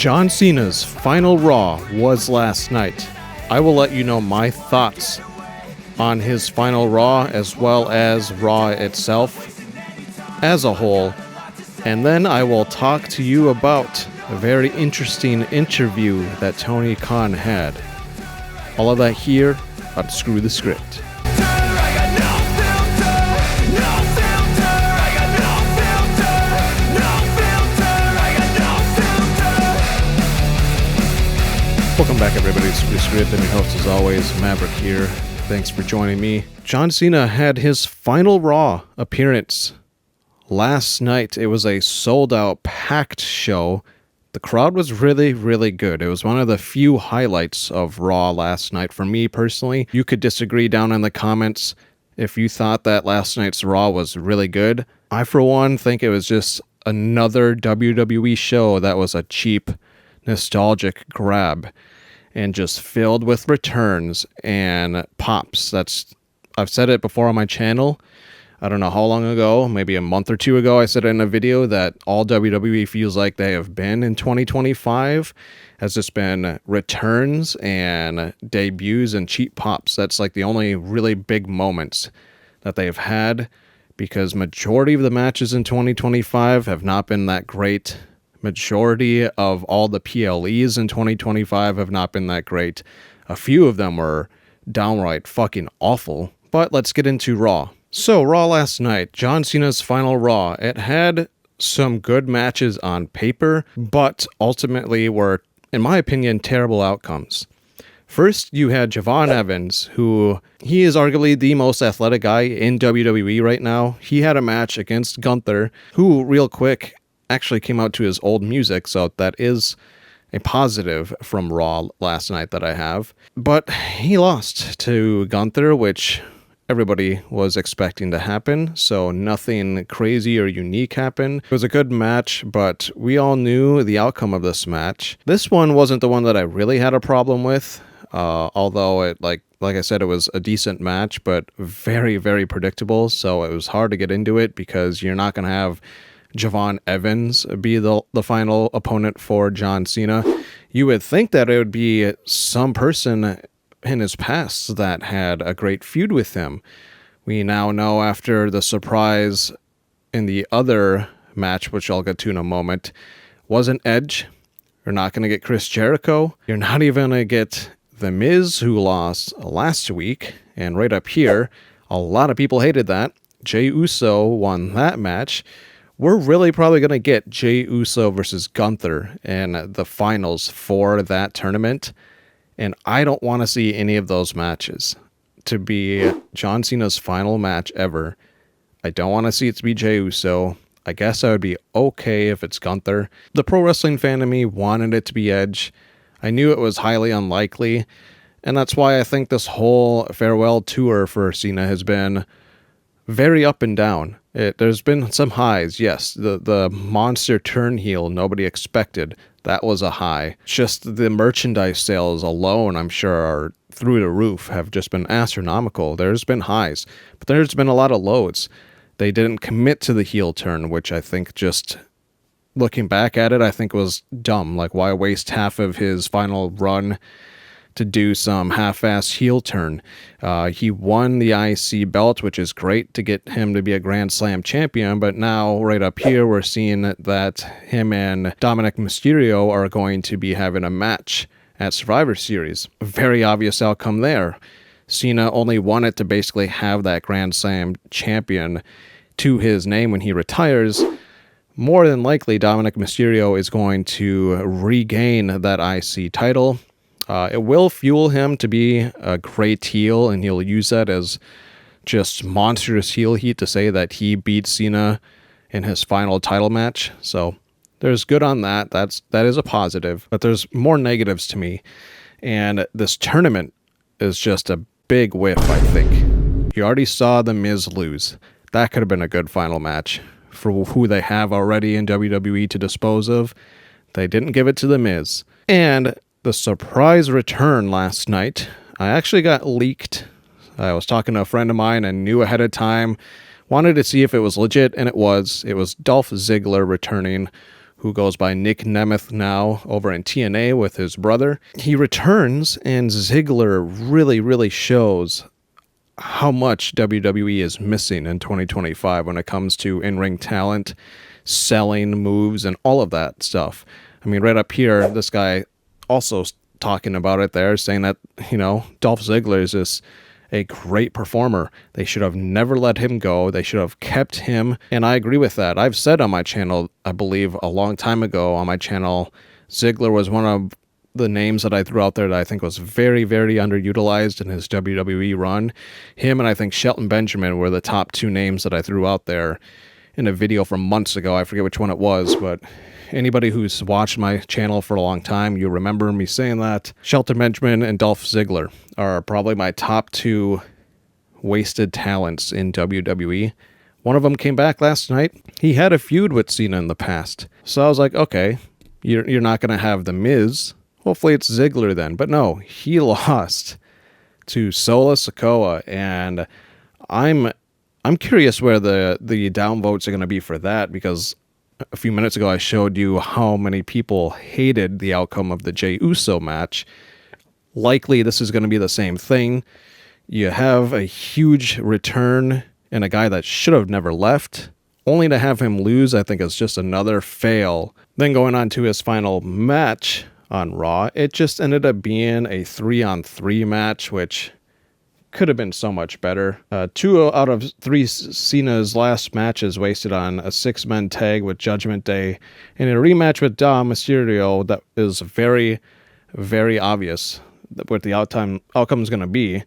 John Cena's final Raw was last night. I will let you know my thoughts on his final Raw as well as Raw itself as a whole. And then I will talk to you about a very interesting interview that Tony Khan had. All of that here on Screw the Script. Welcome back, everybody, to Screw the Script. I'm your host, as always, Maverick here. Thanks for joining me. John Cena had his final Raw appearance last night. It was a sold-out, packed show. The crowd was really, really good. It was one of the few highlights of Raw last night for me personally. You could disagree down in the comments if you thought that last night's Raw was really good. I, for one, think it was just another WWE show that was a cheap, nostalgic grab and just filled with returns and pops. I've said it before on my channel. I don't know how long ago, maybe a month or two ago, I said in a video that all WWE feels like they have been in 2025 has just been returns and debuts and cheap pops. That's like the only really big moments that they've had, because majority of the matches in 2025 have not been that great. Majority of all the PLEs in 2025 have not been that great. A few of them were downright fucking awful. But let's get into Raw. So, Raw last night, John Cena's final Raw. It had some good matches on paper, but ultimately were, in my opinion, terrible outcomes. First, you had JOHN Evans, who he is arguably the most athletic guy in WWE right now. He had a match against Gunther, who, real quick, actually came out to his old music, so that is a positive from Raw last night that I have. But he lost to Gunther, which everybody was expecting to happen, so nothing crazy or unique happened. It was a good match, but we all knew the outcome of this match. This one wasn't the one that I really had a problem with, although it, like I said, it was a decent match, but very, very predictable, so it was hard to get into it because you're not going to have JOHN Evans be the final opponent for John Cena. You would think that it would be some person in his past that had a great feud with him. We now know after the surprise in the other match, which I'll get to in a moment, wasn't Edge. You're not going to get Chris Jericho. You're not even going to get The Miz, who lost last week. And right up here, a lot of people hated that. Jey Uso won that match. We're really probably going to get Jey Uso versus Gunther in the finals for that tournament. And I don't want to see any of those matches to be John Cena's final match ever. I don't want to see it to be Jey Uso. I guess I would be okay if it's Gunther. The pro wrestling fan in me wanted it to be Edge. I knew it was highly unlikely. And that's why I think this whole farewell tour for Cena has been very up and down. There's been some highs, yes. The monster turn heel nobody expected. That was a high. Just the merchandise sales alone, I'm sure, are through the roof, have just been astronomical. There's been highs, but there's been a lot of lows. They didn't commit to the heel turn, which I think, just looking back at it, I think was dumb. Like, why waste half of his final run to do some half-ass heel turn? He won the IC belt, which is great to get him to be a Grand Slam champion, but now right up here we're seeing that him and Dominic Mysterio are going to be having a match at Survivor Series. A very obvious outcome there. Cena only wanted to basically have that Grand Slam champion to his name when he retires. More than likely, Dominic Mysterio is going to regain that IC title. It will fuel him to be a great heel, and he'll use that as just monstrous heel heat to say that he beat Cena in his final title match. So there's good on that. That is a positive, but there's more negatives to me. And this tournament is just a big whiff, I think. You already saw The Miz lose. That could have been a good final match for who they have already in WWE to dispose of. They didn't give it to The Miz. And the surprise return last night, I actually got leaked. I was talking to a friend of mine and knew ahead of time, wanted to see if it was legit, and it was. It was Dolph Ziggler returning, who goes by Nick Nemeth now over in TNA with his brother. He returns, and Ziggler really shows how much WWE is missing in 2025 when it comes to in-ring talent, selling moves, and all of that stuff. I mean, right up here, this guy also talking about it there, saying that, Dolph Ziggler is just a great performer. They should have never let him go. They should have kept him. And I agree with that. I've said on my channel, I believe a long time ago on my channel, Ziggler was one of the names that I threw out there that I think was very underutilized in his WWE run. Him and I think Shelton Benjamin were the top two names that I threw out there in a video from months ago. I forget which one it was, but anybody who's watched my channel for a long time, you remember me saying that. Shelton Benjamin and Dolph Ziggler are probably my top two wasted talents in WWE. One of them came back last night. He had a feud with Cena in the past. So I was like, okay, you're not going to have The Miz. Hopefully it's Ziggler then. But no, he lost to Solo Sikoa, and I'm curious where the downvotes are going to be for that, because a few minutes ago I showed you how many people hated the outcome of the Jey Uso match. Likely this is going to be the same thing. You have a huge return and a guy that should have never left, only to have him lose, I think, is just another fail. Then going on to his final match on Raw, it just ended up being a 3-on-3 match, which could have been so much better. 2 out of 3 Cena's last matches wasted on a 6-man tag with Judgment Day and a rematch with Dom Mysterio that is very obvious what the outcome is going to be.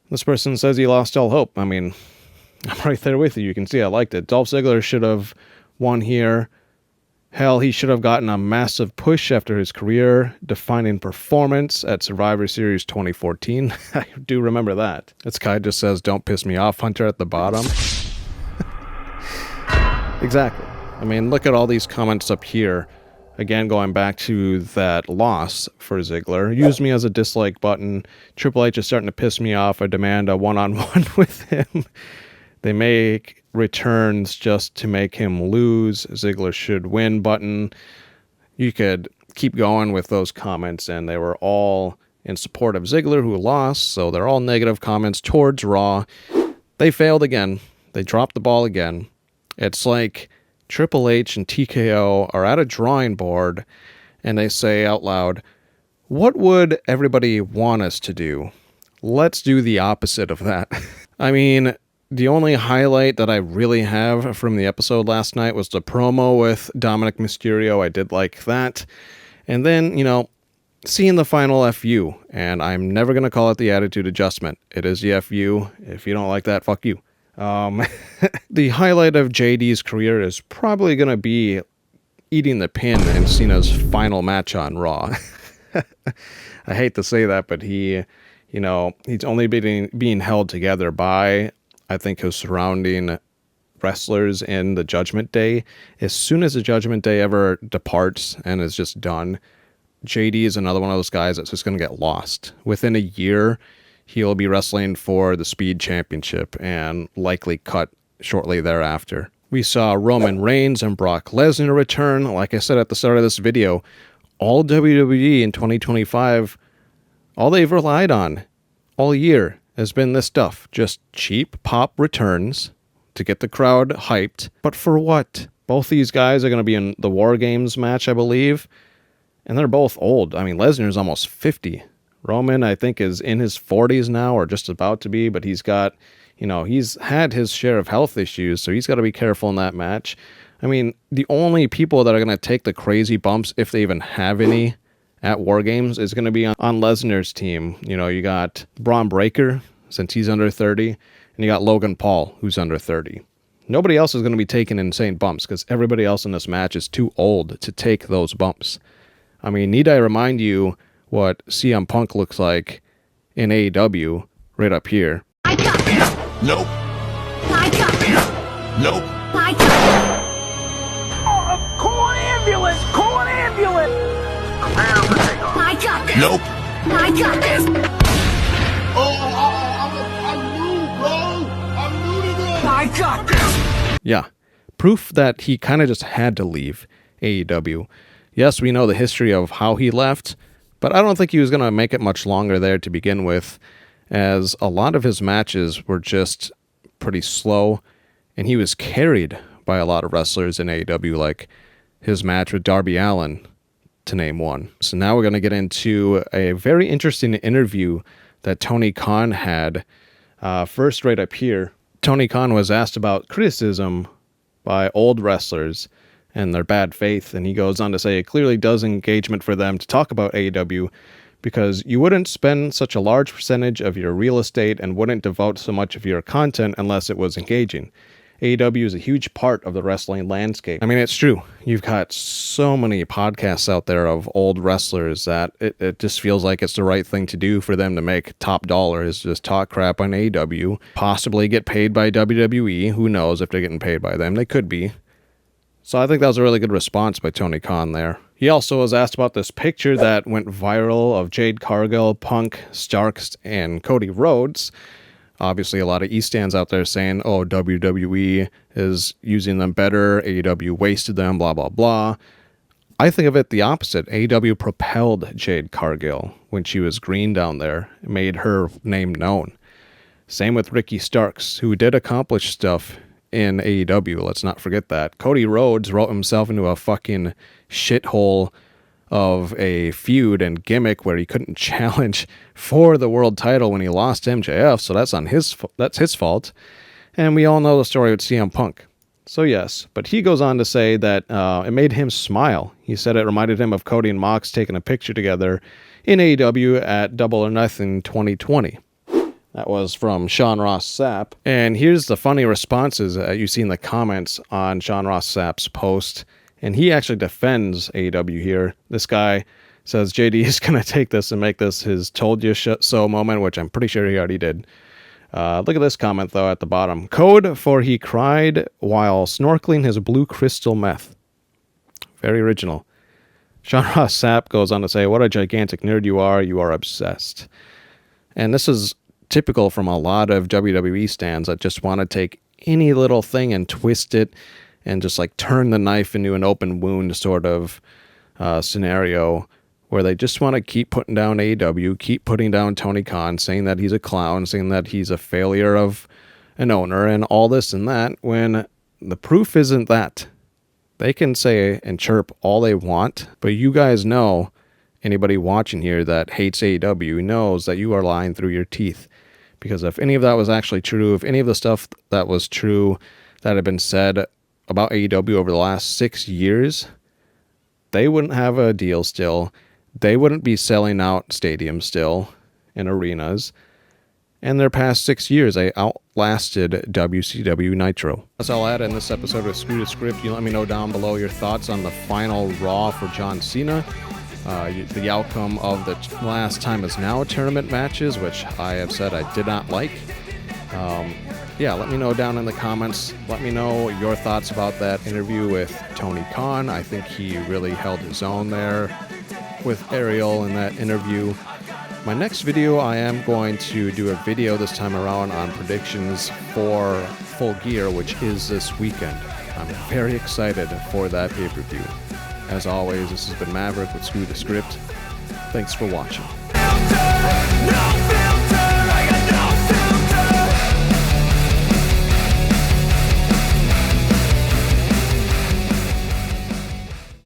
This person says he lost all hope. I mean, I'm right there with you. You can see I liked it. Dolph Ziggler should have won here. Hell, he should have gotten a massive push after his career-defining performance at Survivor Series 2014. I do remember that. This guy just says, "Don't piss me off, Hunter," at the bottom. Exactly. I mean, look at all these comments up here. Again, going back to that loss for Ziggler. Use me as a dislike button. Triple H is starting to piss me off. I demand a one-on-one with him. They make returns just to make him lose. Ziggler should win button. You could keep going with those comments, and they were all in support of Ziggler, who lost, so they're all negative comments towards Raw. They failed again. They dropped the ball again. It's like Triple H and TKO are at a drawing board, and they say out loud, "What would everybody want us to do? Let's do the opposite of that." I mean, the only highlight that I really have from the episode last night was the promo with Dominic Mysterio. I did like that. And then, seeing the final FU. And I'm never going to call it the Attitude Adjustment. It is the FU. If you don't like that, fuck you. The highlight of JD's career is probably going to be eating the pin in Cena's final match on Raw. I hate to say that, but he's only being held together by, I think, his surrounding wrestlers in the Judgment Day. As soon as the Judgment Day ever departs and is just done, JD is another one of those guys that's just going to get lost. Within a year, he'll be wrestling for the Speed Championship and likely cut shortly thereafter. We saw Roman Reigns and Brock Lesnar return. Like I said at the start of this video, all WWE in 2025, all they've relied on all year has been this stuff. Just cheap pop returns to get the crowd hyped. But for what? Both these guys are going to be in the War Games match, I believe. And they're both old. I mean, Lesnar's almost 50. Roman, I think, is in his 40s now, or just about to be. But he's got, he's had his share of health issues. So he's got to be careful in that match. I mean, the only people that are going to take the crazy bumps, if they even have any, at War Games is going to be on Lesnar's team. You got Braun Breaker, since he's under 30, and you got Logan Paul, who's under 30. Nobody else is going to be taking insane bumps because everybody else in this match is too old to take those bumps. I mean, need I remind you what CM Punk looks like in AEW right up here? I got him. Nope. I got him. Nope. I got him. Oh, call an ambulance! Call an ambulance! I got this. Nope. I got this. I'm new, bro. I'm new to this. I got this. Yeah. Proof that he kind of just had to leave. AEW. Yes, we know the history of how he left, but I don't think he was going to make it much longer there to begin with, as a lot of his matches were just pretty slow, and he was carried by a lot of wrestlers in AEW, like his match with Darby Allin, to name one. So now we're going to get into a very interesting interview that Tony Khan had. First, right up here, Tony Khan was asked about criticism by old wrestlers and their bad faith, and he goes on to say it clearly does engagement for them to talk about AEW, because you wouldn't spend such a large percentage of your real estate and wouldn't devote so much of your content unless it was engaging. AEW is a huge part of the wrestling landscape. I mean, it's true. You've got so many podcasts out there of old wrestlers that it just feels like it's the right thing to do for them to make top dollar, is just talk crap on AEW, possibly get paid by WWE. Who knows if they're getting paid by them? They could be. So I think that was a really good response by Tony Khan there. He also was asked about this picture that went viral of Jade Cargill, Punk, Starks, and Cody Rhodes. Obviously, a lot of E-stands out there saying, oh, WWE is using them better, AEW wasted them, blah, blah, blah. I think of it the opposite. AEW propelled Jade Cargill when she was green down there. It made her name known. Same with Ricky Starks, who did accomplish stuff in AEW. Let's not forget that. Cody Rhodes wrote himself into a fucking shithole of a feud and gimmick where he couldn't challenge for the world title when he lost to MJF, so that's his fault. And we all know the story with CM Punk. So yes, but he goes on to say that it made him smile. He said it reminded him of Cody and Mox taking a picture together in AEW at Double or Nothing 2020. That was from Sean Ross Sapp. And here's the funny responses you see in the comments on Sean Ross Sapp's post. And he actually defends AEW here. This guy says JD is going to take this and make this his told you so moment, which I'm pretty sure he already did. Look at this comment, though, at the bottom. Code for he cried while snorkeling his blue crystal meth. Very original. Sean Ross Sapp goes on to say, what a gigantic nerd you are obsessed. And this is typical from a lot of WWE stans that just want to take any little thing and twist it and just like turn the knife into an open wound sort of scenario where they just want to keep putting down AEW, keep putting down Tony Khan, saying that he's a clown, saying that he's a failure of an owner and all this and that, when the proof isn't that. They can say and chirp all they want, but you guys know, anybody watching here that hates AEW knows that you are lying through your teeth. Because if any of that was actually true, if any of the stuff that was true that had been said about AEW over the last 6 years, they wouldn't have a deal still. They wouldn't be selling out stadiums still and arenas. And their past 6 years, they outlasted WCW Nitro. That's all I had in this episode of Screw the Script. You let me know down below your thoughts on the final Raw for John Cena. The outcome of the last Time Is Now tournament matches, which I have said I did not like. Yeah, let me know down in the comments. Let me know your thoughts about that interview with Tony Khan. I think he really held his own there with Ariel in that interview. My next video, I am going to do a video this time around on predictions for Full Gear, which is this weekend. I'm very excited for that pay-per-view. As always, this has been Maverick with Screw the Script. Thanks for watching.